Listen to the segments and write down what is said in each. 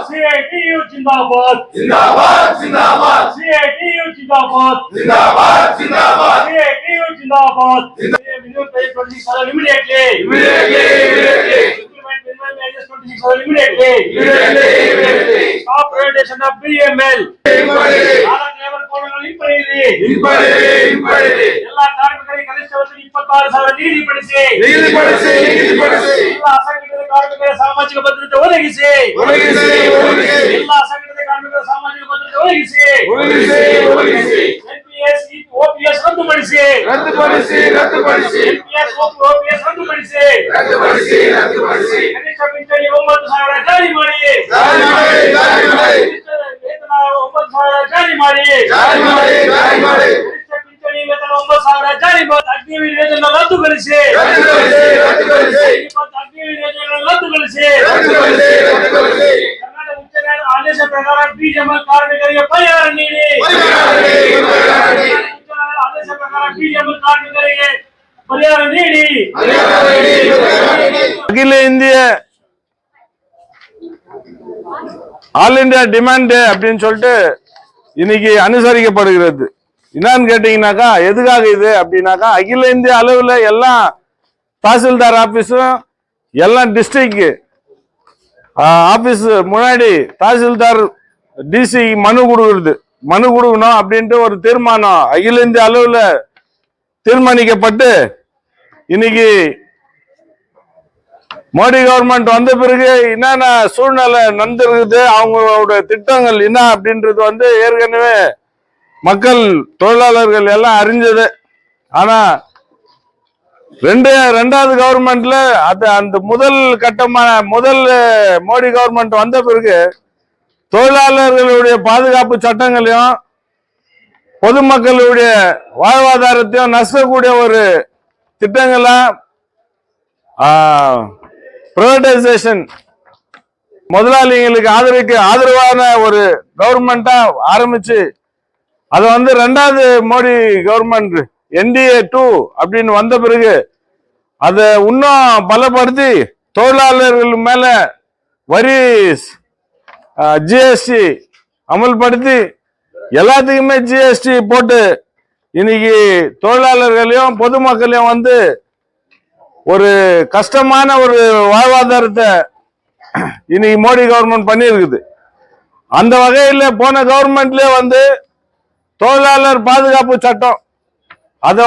CITU जिंदाबाद जिंदाबाद जिंदाबाद CITU जिंदाबाद जिंदाबाद जिंदाबाद CITU जिंदाबाद minimum wage 26,000 immediately implement minimum wages 26,000 immediately stop privatization of BML labor code ಹಿಂಪಡೆಯಿರಿ ಎಲ್ಲ ಕಾರ್ಮಿಕರಿಗೆ ಕನಿಷ್ಠ ವೇತನ 26,000 ನಿಗದಿಪಡಿಸಿ ಎಲ್ಲ ಅಸಂಘಟಿತ ಕಾರ್ಮಿಕರ ಸಾಮಾಜಿಕ ಭದ್ರತೆ ಒದಗಿಸಿ ಎಲ್ಲ ಅಸಂಘಟಿತ ಕಾರ್ಮಿಕರ ಸಾಮಾಜಿಕ ಭದ್ರತೆ ಒದಗಿಸಿ NPS OPS ರದ್ದುಪಡಿಸಿ NPS OPS ರದ್ದುಪಡಿಸಿ ಕನಿಷ್ಠ ಪಿಂಚಣಿ 9,000 ಜಾರಿ ಮಾಡಿ ವೇತನ 9,000 ಜಾರಿ ಮಾಡಿ ಕನಿಷ್ಠ ಪಿಂಚಣಿ ವೇತನ 9,000 ಜಾರಿ ಮಾಡಿ ಅಗ್ನಿವೀರ್ ಯೋಜನೆ ರದ್ದುಗೊಳಿಸಿ ಅಗ್ನಿವೀರ್ ಯೋಜನೆ ರದ್ದುಗೊಳಿಸಿ ಕರ್ನಾಟಕ ಉಚ್ಚ ನ್ಯಾಯಾಲಯ ಆದೇಶ ಪ್ರಕಾರ BML ಕಾರ್ಮಿಕರಿಗೆ ಪರಿಹಾರ ನೀಡಿ ಆದೇಶ ಪ್ರಕಾರ BML ಕಾರ್ಮಿಕರಿಗೆ ಪರಿಹಾರ ನೀಡಿ அகில இந்திய ஆல் இந்தியா டிமாண்ட் டே அப்படின்னு சொல்லிட்டு இன்னைக்கு அனுசரிக்கப்படுகிறது. என்னன்னு கேட்டீங்கன்னாக்கா எதுக்காக இது அப்படின்னாக்கா அகில இந்திய அளவுல எல்லாம் தாசில்தார் ஆபீஸும் எல்லாம் டிஸ்ட்ரிக்ட் ஆபீஸ் முன்னாடி தாசில்தார் டிசி மனு கொடுக்கணும் அப்படின்ட்டு ஒரு தீர்மானம் அகில இந்திய அளவுல தீர்மானிக்கப்பட்டு இன்னைக்கு மோடி கவர்மெண்ட் வந்த பிறகு என்னென்ன சூழ்நிலை நடந்திருக்குது, அவங்களோட திட்டங்கள் என்ன அப்படின்றது ஏற்கனவே மக்கள் தொழிலாளர்கள் எல்லாம் அறிஞ்சது. ஆனா ரெண்டாவது கவர்மெண்ட்ல அந்த முதல் கட்டமான மோடி கவர்மெண்ட் வந்த பிறகு தொழிலாளர்களுடைய பாதுகாப்பு சட்டங்களையும் பொதுமக்களுடைய வாழ்வாதாரத்தையும் நஷ்டக்கூடிய ஒரு திட்டங்களா பிரைவேடைசேஷன் முதலாளிகளுக்கு ஆதரவான ஒரு கவர்மெண்டா ஆரம்பிச்சு அதை ரெண்டாவது மோடி கவர்மெண்ட் NDA 2 அப்படின்னு வந்த பிறகு அதை இன்னும் பலப்படுத்தி தொழிலாளர்கள் மேல வரி GST அமல்படுத்தி எல்லாத்துக்குமே GST போட்டு இன்னைக்கு தொழிலாளர்களையும் பொதுமக்களையும் ஒரு கஷ்டமான ஒரு வாழ்வாதாரத்தை இன்னைக்கு மோடி கவர்மெண்ட் பண்ணியிருக்குது. அந்த வகையில் போன கவர்மெண்ட்ல தொழிலாளர் பாதுகாப்பு சட்டம் அதை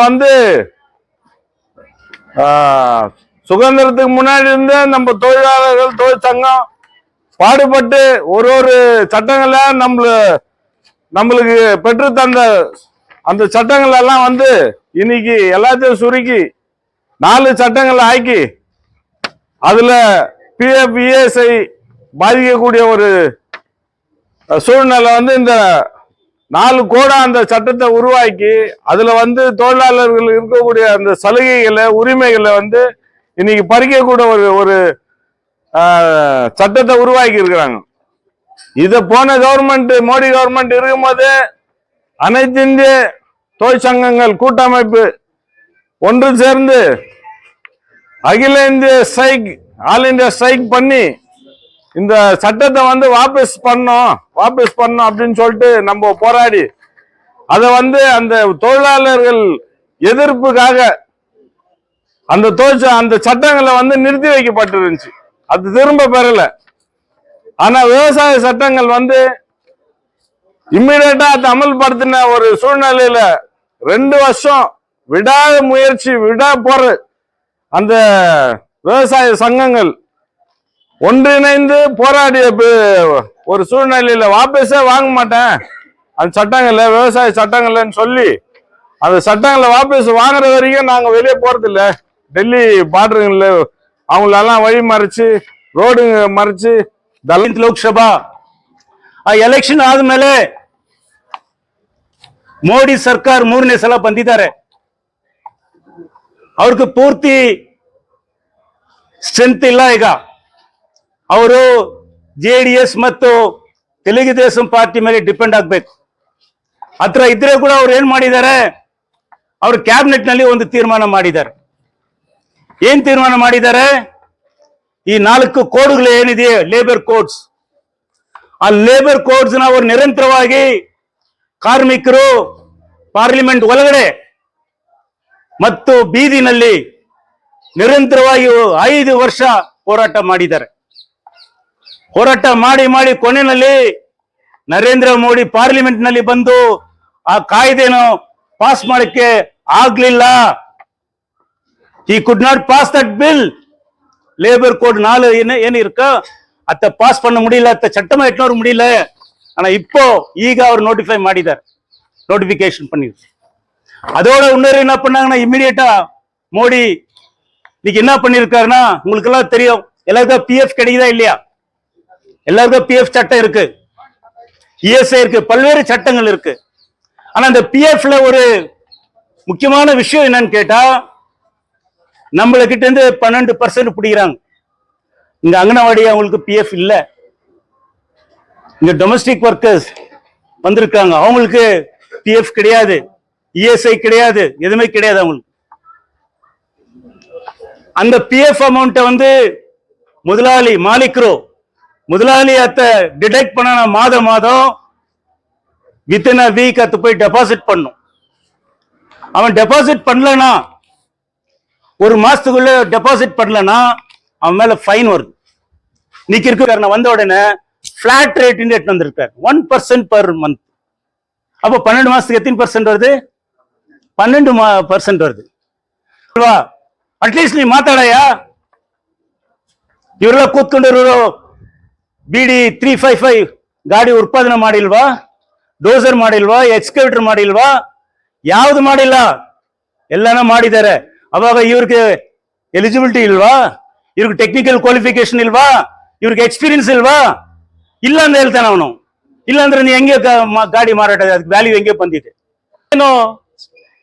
சுதந்திரத்துக்கு முன்னாடி இருந்தே நம்ம தொழிலாளர்கள் தொழிற்சங்கம் பாடுபட்டு ஒரு சட்டங்களை நம்மளுக்கு பெற்று தந்த அந்த சட்டங்கள் எல்லாம் இன்னைக்கு எல்லாத்தையும் சுருக்கி 4 சட்டங்களை ஆக்கி அதுல PF ESI பாதிக்கக்கூடிய ஒரு சூழ்நிலை இந்த 4 கோடா அந்த சட்டத்தை உருவாக்கி அதுல தொழிலாளர்கள் இருக்கக்கூடிய அந்த சலுகைகளை உரிமைகளை இன்னைக்கு பறிக்கக்கூடிய ஒரு சட்டத்தை உருவாக்கி இருக்கிறாங்க. இத போன கவர்மெண்ட் மோடி கவர்மெண்ட் இருக்கும்போது அனைத்து இந்திய தொழிற்சங்கங்கள் கூட்டமைப்பு ஒன்று சேர்ந்து அகில இந்திய ஸ்ட்ரைக் ஆல் இந்தியா ஸ்ட்ரைக் பண்ணி இந்த சட்டத்தை வாபஸ் பண்ணோம் அப்படின்னு சொல்லிட்டு நம்ம போராடி அதை அந்த தொழிலாளர்கள் எதிர்ப்புக்காக அந்த சட்டங்களை நிறுத்தி வைக்கப்பட்டிருந்துச்சு. அது திரும்ப பெறல. ஆனா விவசாய சட்டங்கள் இம்மிடியேட்டா அதை அமல்படுத்தின ஒரு சூழ்நிலையில 2 வருஷம் விடாத முயற்சி போற அந்த விவசாய சங்கங்கள் ஒன்றிணைந்து போராடிய ஒரு சூழ்நிலையில வாபஸே வாங்க மாட்டேன் அந்த சட்டங்களை விவசாய சட்டங்கள்னு சொல்லி அந்த சட்டங்களை வாபஸ் வாங்குற வரைக்கும் நாங்க வெளியே போறது இல்ல. டெல்லி பார்டருங்கள்ல அவங்களெல்லாம் வழி மறைச்சு ರೋಡ್ ಮರ್ಚಿ ದಲಿತ ಲೋಕಸಭಾ ಆ ಎಲೆಕ್ಷನ್ ಆದ್ಮೇಲೆ ಮೋದಿ ಸರ್ಕಾರ 3ನೇ ಸಲ ಬಂದಿದ್ದಾರೆ. ಅವ್ರಿಗೆ ಪೂರ್ತಿ ಸ್ಟ್ರೆಂತ್ ಇಲ್ಲ. ಈಗ ಅವರು JDS ಮತ್ತು ತೆಲುಗು ದೇಶಂ ಪಾರ್ಟಿ ಮೇಲೆ ಡಿಪೆಂಡ್ ಆಗಬೇಕು. ಅತ್ರ ಇದ್ರೆ ಕೂಡ ಅವ್ರು ಏನ್ ಮಾಡಿದ್ದಾರೆ, ಅವ್ರ ಕ್ಯಾಬಿನೆಟ್ ನಲ್ಲಿ ಒಂದು ತೀರ್ಮಾನ ಮಾಡಿದ್ದಾರೆ. ಏನ್ ತೀರ್ಮಾನ ಮಾಡಿದ್ದಾರೆ? ಈ 4 ಕೋಡ್ಗಳು ಏನಿದೆ ಲೇಬರ್ ಕೋಡ್ಸ್ ಆ ಲೇಬರ್ ಕೋಡ್ಸ್ ನ ಅವರು ನಿರಂತರವಾಗಿ ಕಾರ್ಮಿಕರು ಪಾರ್ಲಿಮೆಂಟ್ ಒಳಗಡೆ ಮತ್ತು ಬೀದಿನಲ್ಲಿ ನಿರಂತರವಾಗಿ 5 ವರ್ಷ ಹೋರಾಟ ಮಾಡಿದ್ದಾರೆ. ಹೋರಾಟ ಮಾಡಿ ಮಾಡಿ ಕೊನೆಯಲ್ಲಿ ನರೇಂದ್ರ ಮೋದಿ ಪಾರ್ಲಿಮೆಂಟ್ ನಲ್ಲಿ ಬಂದು ಆ ಕಾಯ್ದೆಯನ್ನು ಪಾಸ್ ಮಾಡಕ್ಕೆ ಆಗ್ಲಿಲ್ಲ. he could not pass that bill. Labour code 4 என்ன இருக்கோ அத பாஸ் பண்ண முடியல, அத சட்டமா எட்டணும் வர முடியல. ஆனா இப்போ ஈக அவர் நோட்டிஃபை ಮಾಡಿದ್ದಾರೆ, நோட்டிபிகேஷன் பண்ணிருக்கு. அதோட இன்னொரு என்ன பண்ணாங்கன்னா இமிடியேட்டா மோடி இன்னைக்கு என்ன பண்ணிருக்காருன்னா உங்களுக்கு எல்லாம் தெரியும், எல்லாருக்கும் பிஎஃப் கிடைக்குதா இல்லையா? எல்லாருக்கும் பிஎஃப் சட்டம் இருக்கு, இஎஸ்ஐ இருக்கு, பல்வேறு சட்டங்கள் இருக்கு. ஆனா அந்த பிஎஃப்ல ஒரு முக்கியமான விஷயம் என்னன்னு கேட்டா, நம்மள கிட்ட இருந்து 12% பிடிக்கிறாங்க. இங்க அங்கனவாடி அவங்களுக்கு பிஎஃப் இல்ல. இங்க டொமஸ்டிக் ஒர்க்கர்ஸ் வந்திருக்காங்க, அவங்களுக்கு பிஎஃப் கிடையாது, இஎஸ்ஐ கிடையாது, எதுவுமே கிடையாது அவங்களுக்கு. அந்த பிஎஃப் அமௌண்ட்டை வந்து முதலாளி மாலிக்ரோ முதலாளி அத்தை டிடெக்ட் பண்ண மாதம் வித்தின் அ வீக் அத்தை போய் டெபாசிட் பண்ணும். அவன் டெபாசிட் பண்ணலனா, ஒரு மாசத்துக்குள்ள டெபாசிட் பண்ணலனா அவன் மேல ஃபைன் வருது. இன்னைக்கு இருக்க வந்த உடனே பிளாட் ரேட் எடுத்து வந்திருக்காரு, 1% பர் மந்த். அப்போ 12 மாசத்துக்கு எத்தனை பர்சன்ட் வருது? 12% வருது. ಅಟ್ಲೀಸ್ಟ್ ನೀವು ಮಾತಾಡಯ್ಯ. ಇವರೆಲ್ಲ ಕೂತ್ಕೊಂಡಿರೋರು ಬಿಡಿ 355 ಗಾಡಿ ಉತ್ಪಾದನೆ ಮಾಡಿಲ್ವಾ? ಡೋಸರ್ ಮಾಡಿಲ್ವಾ? ಎಕ್ಸ್ಕವೇಟರ್ ಮಾಡಿಲ್ವಾ? ಯಾವ್ದು ಮಾಡಿಲ್ಲ, ಎಲ್ಲಾನ ಮಾಡಿದ್ದಾರೆ. ಅವಾಗ ಇವ್ರಿಗೆ ಎಲಿಜಿಬಿಲಿಟಿ ಇಲ್ವಾ? ಇವ್ರಿಗೆ ಟೆಕ್ನಿಕಲ್ ಕ್ವಾಲಿಫಿಕೇಶನ್ ಇಲ್ವಾ? ಇವ್ರಿಗೆ ಎಕ್ಸ್ಪೀರಿಯನ್ಸ್ ಇಲ್ವಾ? ಇಲ್ಲ ಅಂತ ಹೇಳ್ತಾನೆ ಅವನು. ಇಲ್ಲ ಅಂದ್ರೆ ನೀ ಹೆಂಗೆ ಗಾಡಿ ಮಾರಾಟ, ಅದಕ್ಕೆ ವ್ಯಾಲ್ಯೂ ಹೆಂಗೆ ಬಂದಿದೆ? ಏನು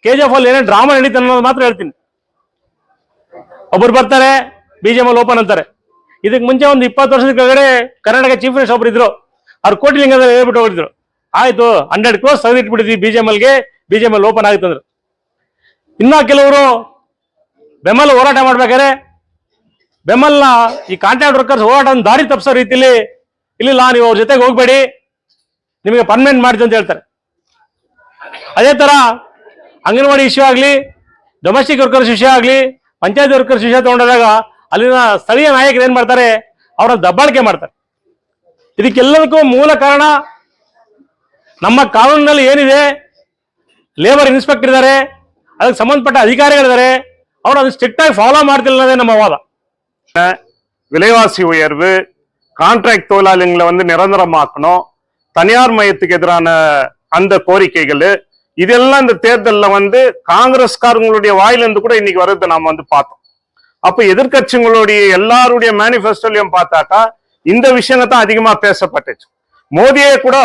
KGF ಅಲ್ಲಿ ಏನೇ ಡ್ರಾಮಾ ನಡೀತಾನೆ ಅನ್ನೋದು ಮಾತ್ರ ಹೇಳ್ತೀನಿ. ಒಬ್ಬರು ಬರ್ತಾರೆ ಬಿಜೆಎಂ ಓಪನ್ ಅಂತಾರೆ. ಇದಕ್ಕೆ ಮುಂಚೆ ಒಂದು 20 ವರ್ಷದ ಕೆಳಗಡೆ ಕರ್ನಾಟಕ ಚೀಫ್ ಮಿನಿಸ್ಟರ್ ಒಬ್ರು ಇದ್ರು, ಅವ್ರು ಕೋಟಿಲಿಂಗದಲ್ಲಿ ಹೇಳ್ಬಿಟ್ಟು ಹೋಗಿದ್ರು, ಆಯ್ತು 100 crores ತೆಗೆದಿಟ್ಬಿಟ್ಟಿದ್ವಿ ಬಿಜೆಎಂ ಓಪನ್ ಆಗುತ್ತಂದ್ರು. ಇನ್ನ ಕೆಲವರು ಬೆಂಬಲ ಹೋರಾಟ ಮಾಡ್ಬೇಕಾದ್ರೆ ಬೆಂಬಲ್ನ ಈ ಕಾಂಟ್ರಾಕ್ಟ್ ವರ್ಕರ್ಸ್ ಹೋರಾಟ ದಾರಿ ತಪ್ಪಿಸೋ ರೀತಿಲಿ, ಇಲ್ಲ ನೀವು ಅವ್ರ ಜೊತೆಗೆ ಹೋಗ್ಬೇಡಿ, ನಿಮಗೆ ಪರ್ಮನೆಂಟ್ ಮಾಡ್ತೀವಿ ಅಂತ ಹೇಳ್ತಾರೆ. ಅದೇ ತರ ಅಂಗನವಾಡಿ ವಿಷಯ ಆಗ್ಲಿ, ಡೊಮೆಸ್ಟಿಕ್ ವರ್ಕರ್ಸ್ ವಿಷಯ ಆಗ್ಲಿ, ಪಂಚಾಯತ್ ವರ್ಕರ್ಸ್ ವಿಷಯ ತಗೊಂಡಾಗ ಅಲ್ಲಿನ ಸ್ಥಳೀಯ ನಾಯಕರು ಏನ್ ಮಾಡ್ತಾರೆ, ಅವರನ್ನ ದಬ್ಬಾಳಿಕೆ ಮಾಡ್ತಾರೆ. ಇದಕ್ಕೆಲ್ಲದಕ್ಕೂ ಮೂಲ ಕಾರಣ ನಮ್ಮ ಕಾನೂನಿನಲ್ಲಿ ಏನಿದೆ, ಲೇಬರ್ ಇನ್ಸ್ಪೆಕ್ಟರ್ ಇದ್ದಾರೆ, ಅದಕ್ಕೆ ಸಂಬಂಧಪಟ್ಟ ಅಧಿಕಾರಿಗಳಿದ್ದಾರೆ, ಅವರು ಅದನ್ನ ಸ್ಟ್ರಿಕ್ಟ್ ಆಗಿ ಫಾಲೋ ಮಾಡ್ತಿಲ್ಲ ಅನ್ನೋದೇ ನಮ್ಮ ವಾದ. விலைவாசி உயர்வு, கான்ட்ராக்ட் தொழிலாளிகளை வந்து நிரந்தரமாக்கணும், தனியார் மையத்துக்கு எதிரான அந்த கோரிக்கைகள், இதெல்லாம் இந்த தேர்தலில் வந்து காங்கிரஸ்காரங்களுடைய வாயிலிருந்து கூட இன்னைக்கு வர்றதை நாம வந்து பார்த்தோம். அப்ப எதிர்கட்சிகளுடைய எல்லாருடைய மேனிபெஸ்டோலையும் பார்த்தாக்கா இந்த விஷயங்கள் தான் அதிகமா பேசப்பட்டுச்சு. மோடியே கூட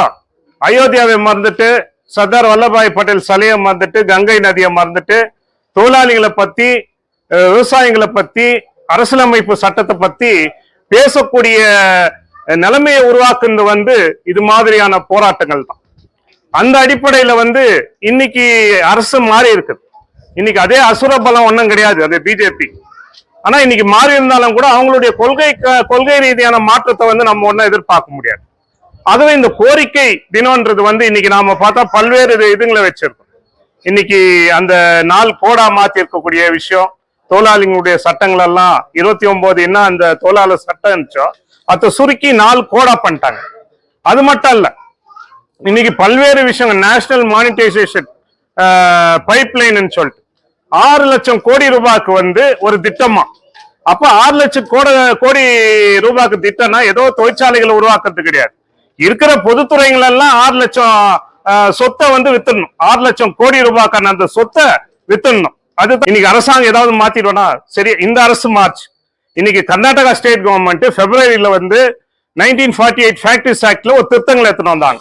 அயோத்தியாவை மறந்துட்டு, சர்தார் வல்லபாய் பட்டேல் சிலையை மறந்துட்டு, கங்கை நதியை மறந்துட்டு, தொழிலாளிகளை பத்தி, விவசாயிகளை பத்தி, அரசியலமைப்பு சட்டத்தை பத்தி பேசக்கூடிய நிலைமையை உருவாக்குறது வந்து இது மாதிரியான போராட்டங்கள் தான். அந்த அடிப்படையில வந்து இன்னைக்கு அரசு மாறி இருக்குது. இன்னைக்கு அதே அசுர பலம் ஒன்றும் கிடையாது, அது பிஜேபி. ஆனா இன்னைக்கு மாறி இருந்தாலும் கூட அவங்களுடைய கொள்கை ரீதியான மாற்றத்தை வந்து நம்ம ஒன்னும் எதிர்பார்க்க முடியாது. ஆகவே இந்த கோரிக்கை தினம்ன்றது வந்து இன்னைக்கு நாம பார்த்தா பல்வேறு இதுங்களை வச்சிருக்கோம். இன்னைக்கு அந்த நாள் கோடா மாத்தி இருக்கக்கூடிய விஷயம், தொழிலாளிகளுடைய சட்டங்கள் எல்லாம் 29 என்ன அந்த தொழிலாளர் சட்டம் இருந்துச்சோ அதை சுருக்கி 4 கோடா பண்ணிட்டாங்க. அது மட்டும் இல்ல, இன்னைக்கு பல்வேறு விஷயங்கள், நேஷனல் மானிட்டைசேஷன் பைப்லைன் சொல்லிட்டு 6 லட்சம் கோடி ரூபாய்க்கு வந்து ஒரு திட்டமா. அப்ப 6 லட்சம் கோடி ரூபாய்க்கு திட்டம்னா ஏதோ தொழிற்சாலைகளை உருவாக்குறது கிடையாது. இருக்கிற பொதுத்துறைகள் எல்லாம் 6 லட்சம் சொத்தை வந்து வித்துடணும். 6 லட்சம் கோடி ரூபாய்க்கான அந்த சொத்தை வித்துடணும். அது இன்னைக்கு அரசாங்கம் ஏதாவது மாத்திடுவோம்னா சரி, இந்த அரசு மார்ச். இன்னைக்கு கர்நாடகா ஸ்டேட் கவர்மெண்ட் பிப்ரவரியில வந்து 1948 ஃபேக்டரிஸ் ஆக்ட்ல ஒரு திருத்தங்களை எடுத்துட்டு வந்தாங்க.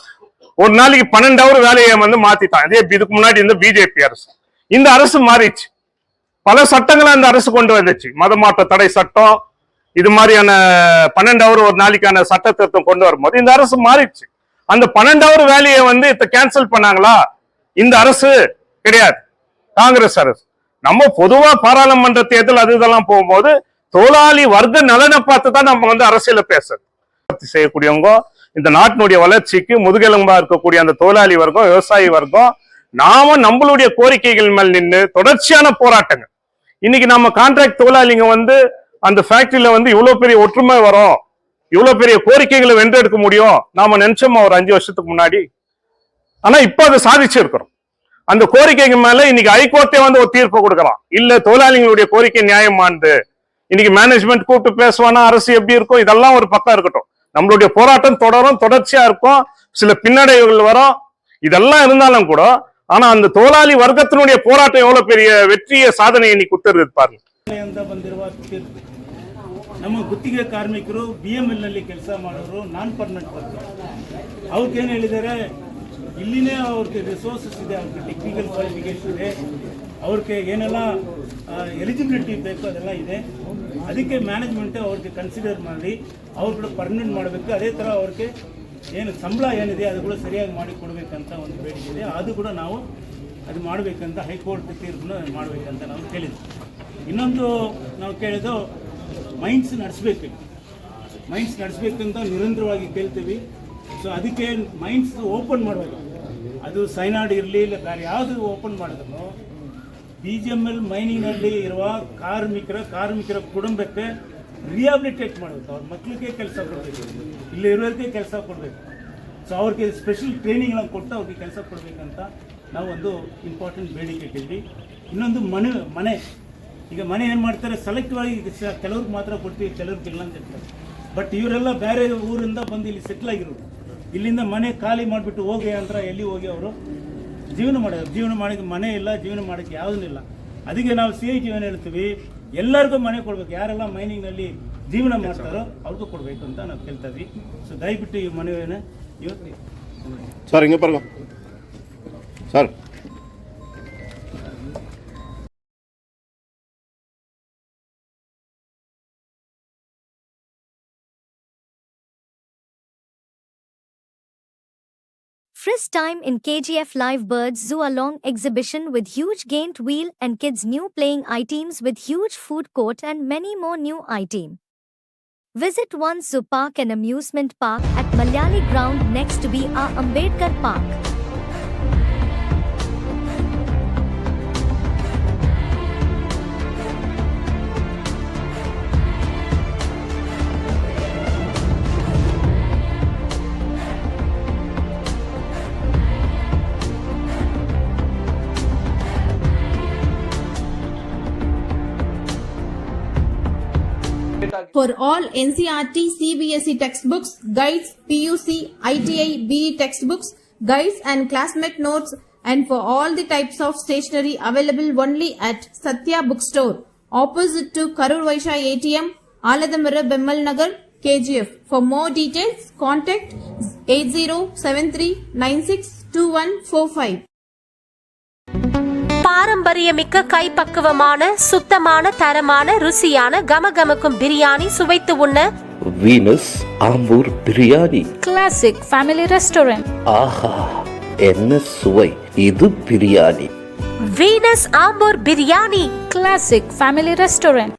ஒரு நாளைக்கு 12 hour வேலையை வந்து மாத்திட்டாங்க. அதே இதுக்கு முன்னாடி இந்த பிஜேபி அரசு. இந்த அரசு மாறிச்சு, பல சட்டங்களை அந்த அரசு கொண்டு வந்துச்சு. மதமாற்ற தடை சட்டம், இது மாதிரியான 12 hour ஒரு நாளைக்கான சட்ட திருத்தம் கொண்டு வரும்போது இந்த அரசு மாறிச்சு. அந்த 12 hour வேலையை வந்து இப்ப கேன்சல் பண்ணாங்களா? இந்த அரசு கிடையாது, காங்கிரஸ் அரசு. நம்ம பொதுவா பாராளுமன்ற தேர்தல் அது இதெல்லாம் போகும்போது தொழிலாளி வர்க்க நலனை பார்த்து தான் நம்ம வந்து அரசியல பேசுறது. செய்யக்கூடியவங்க இந்த நாட்டினுடைய வளர்ச்சிக்கு முதுகெலும்பா இருக்கக்கூடிய அந்த தொழிலாளி வர்க்கம், விவசாயி வர்க்கம், நாம நம்மளுடைய கோரிக்கைகள் மேல் நின்று தொடர்ச்சியான போராட்டங்கள். இன்னைக்கு நம்ம கான்ட்ராக்ட் தொழிலாளிங்க வந்து அந்த ஃபேக்டரியில வந்து இவ்வளவு பெரிய ஒற்றுமை வரும், இவ்வளவு பெரிய கோரிக்கைகளை வென்றெடுக்க முடியும் நாம நினைச்சோமா ஒரு 5 வருஷத்துக்கு முன்னாடி? ஆனா இப்ப அதை சாதிச்சிருக்கிறோம். அந்த கோரிக்கைக்கு மேல இன்னைக்கு ஹைகோர்ட்டே வந்து ஒரு தீர்ப்பு கொடுக்கலாம், இல்ல தொழிலாளிகளுடைய கோரிக்கை நியாயமானது. இன்னைக்கு மேனேஜ்மெண்ட் கூப்பிட்டு பேசுவானா, அரசு எப்படி இருக்கும், இதெல்லாம் ஒரு பக்கம் இருக்கட்டும். நம்மளுடைய போராட்டம் தொடரும், தொடர்ச்சியா இருக்கும். சில பின்னடைவுகள் வரும், இதெல்லாம் இருந்தாலும் கூட ஆனா அந்த தொழிலாளி வர்க்கத்தினுடைய போராட்டம் எவ்வளவு பெரிய வெற்றிய சாதனை இன்னைக்கு ಉತ್ತರது பாருங்க. ಬಂದಿರುವ ತೀರ್ಪು ನಮ್ಮ ಗುತ್ತಿಗೆ ಕಾರ್ಮಿಕರು BML ನಲ್ಲಿ ಕೆಲಸ ಮಾಡೋರು ನಾನ್ ಪರ್ಮನೆಂಟ್ ವರ್ಕರ್, ಅವ್ರಿಗೇನು ಹೇಳಿದ್ದಾರೆ, ಇಲ್ಲಿನೇ ಅವ್ರಿಗೆ ರಿಸೋರ್ಸಸ್ ಇದೆ, ಅವ್ರಿಗೆ ಟೆಕ್ನಿಕಲ್ ಕ್ವಾಲಿಫಿಕೇಶನ್ ಇದೆ, ಅವ್ರಿಗೆ ಏನೆಲ್ಲ ಎಲಿಜಿಬಿಲಿಟಿ ಬೇಕು ಅದೆಲ್ಲ ಇದೆ. ಅದಕ್ಕೆ ಮ್ಯಾನೇಜ್ಮೆಂಟ್ ಅವ್ರಿಗೆ ಕನ್ಸಿಡರ್ ಮಾಡಿ ಅವ್ರು ಪರ್ಮನೆಂಟ್ ಮಾಡಬೇಕು. ಅದೇ ಥರ ಅವ್ರಿಗೆ ಏನು ಸಂಬಳ ಏನಿದೆ ಅದು ಕೂಡ ಸರಿಯಾಗಿ ಮಾಡಿ ಕೊಡಬೇಕಂತ ಒಂದು ಬೇಡಿಕೆ ಇದೆ. ಅದು ಕೂಡ ನಾವು ಅದು ಮಾಡಬೇಕಂತ ಹೈಕೋರ್ಟ್ ತೀರ್ಪನ್ನು ಮಾಡಬೇಕಂತ ನಾವು ಕೇಳಿದ್ವಿ. ಇನ್ನೊಂದು ನಾವು ಕೇಳಿದ್ದು ಮೈನ್ಸ್ ನಡೆಸಬೇಕಂತ ನಿರಂತರವಾಗಿ ಕೇಳ್ತೀವಿ. ಸೊ ಅದಕ್ಕೆ ಮೈನ್ಸ್ ಓಪನ್ ಮಾಡಬೇಕು. ಅದು ಸೈನಾಡ್ ಇರಲಿ ಇಲ್ಲ ಬೇರೆ ಯಾವುದು ಓಪನ್ ಮಾಡಿದ್ರು BGML ಮೈನಿಂಗ್ನಲ್ಲಿ ಇರುವ ಕಾರ್ಮಿಕರ ಕುಟುಂಬಕ್ಕೆ ರಿಹಾಬಿಲಿಟೇಟ್ ಮಾಡಬೇಕು. ಅವ್ರ ಮಕ್ಕಳಿಗೆ ಕೆಲಸ ಕೊಡಬೇಕು, ಇಲ್ಲಿ ಇರೋರಿಗೆ ಕೆಲಸ ಕೊಡಬೇಕು. ಸೊ ಅವ್ರಿಗೆ ಸ್ಪೆಷಲ್ ಟ್ರೈನಿಂಗ್ನ ಕೊಟ್ಟು ಅವ್ರಿಗೆ ಕೆಲಸ ಕೊಡಬೇಕಂತ ನಾವು ಒಂದು ಇಂಪಾರ್ಟೆಂಟ್ ಬೇಡಿಕೆ ಕೇಳಿ. ಇನ್ನೊಂದು ಮನೆ ಈಗ ಮನೆ ಏನು ಮಾಡ್ತಾರೆ, ಸೆಲೆಕ್ಟಿವ್ ಆಗಿ ಕೆಲವ್ರಿಗೆ ಮಾತ್ರ ಕೊಡ್ತೀವಿ, ಕೆಲವ್ರಿಗೆ ಇಲ್ಲ ಅಂತ ಹೇಳ್ತಾರೆ. ಬಟ್ ಇವರೆಲ್ಲ ಬೇರೆ ಊರಿಂದ ಬಂದು ಇಲ್ಲಿ ಸೆಟ್ಲ್ ಆಗಿರೋರು, ಇಲ್ಲಿಂದ ಮನೆ ಖಾಲಿ ಮಾಡಿಬಿಟ್ಟು ಹೋಗಿ ಅಂತ ಎಲ್ಲಿ ಹೋಗಿ ಅವರು ಜೀವನ ಮಾಡೋದು ಮನೆ ಇಲ್ಲ, ಜೀವನ ಮಾಡೋಕ್ಕೆ ಯಾವುದೂ ಇಲ್ಲ. ಅದಕ್ಕೆ ನಾವು CIT ಏನು ಹೇಳ್ತೀವಿ, ಎಲ್ಲರಿಗೂ ಮನೆ ಕೊಡ್ಬೇಕು. ಯಾರೆಲ್ಲ ಮೈನಿಂಗ್ನಲ್ಲಿ ಜೀವನ ಮಾಡ್ತಾರೋ ಅವ್ರಿಗೂ ಕೊಡಬೇಕು ಅಂತ ನಾವು ಕೇಳ್ತಾ ಇದ್ವಿ. ಸೊ ದಯವಿಟ್ಟು ಈ ಮನವಿಯನ್ನು ಇವತ್ತು ಸರ್ ಹಿಂಗೆ ಬರ್ಗೋ sir. Frisk time in KGF Live Birds Zoo along exhibition with huge gained wheel and kids new playing items with huge food court and many more new items. Visit one zoo park and amusement park at Malayali ground next to B.R. Ambedkar Park. For all NCERT, CBSE textbooks, guides, PUC, ITI, BE textbooks, guides and classmate notes, and for all the types of stationery available only at Satya Bookstore, opposite to Karur Vaishya ATM, Aladamara Bemmal Nagar, KGF. For more details, contact 8073962145. பாரம்பரியமிக்க கைப்பக்குவமான சுத்தமான தரமான ருசியான கமகமக்கும் பிரியாணி சுவைத்து உண்ண Venus Ambur biryani classic family restaurant. ஆஹா என்ன சுவை, இது biryani. Venus Ambur biryani classic family restaurant.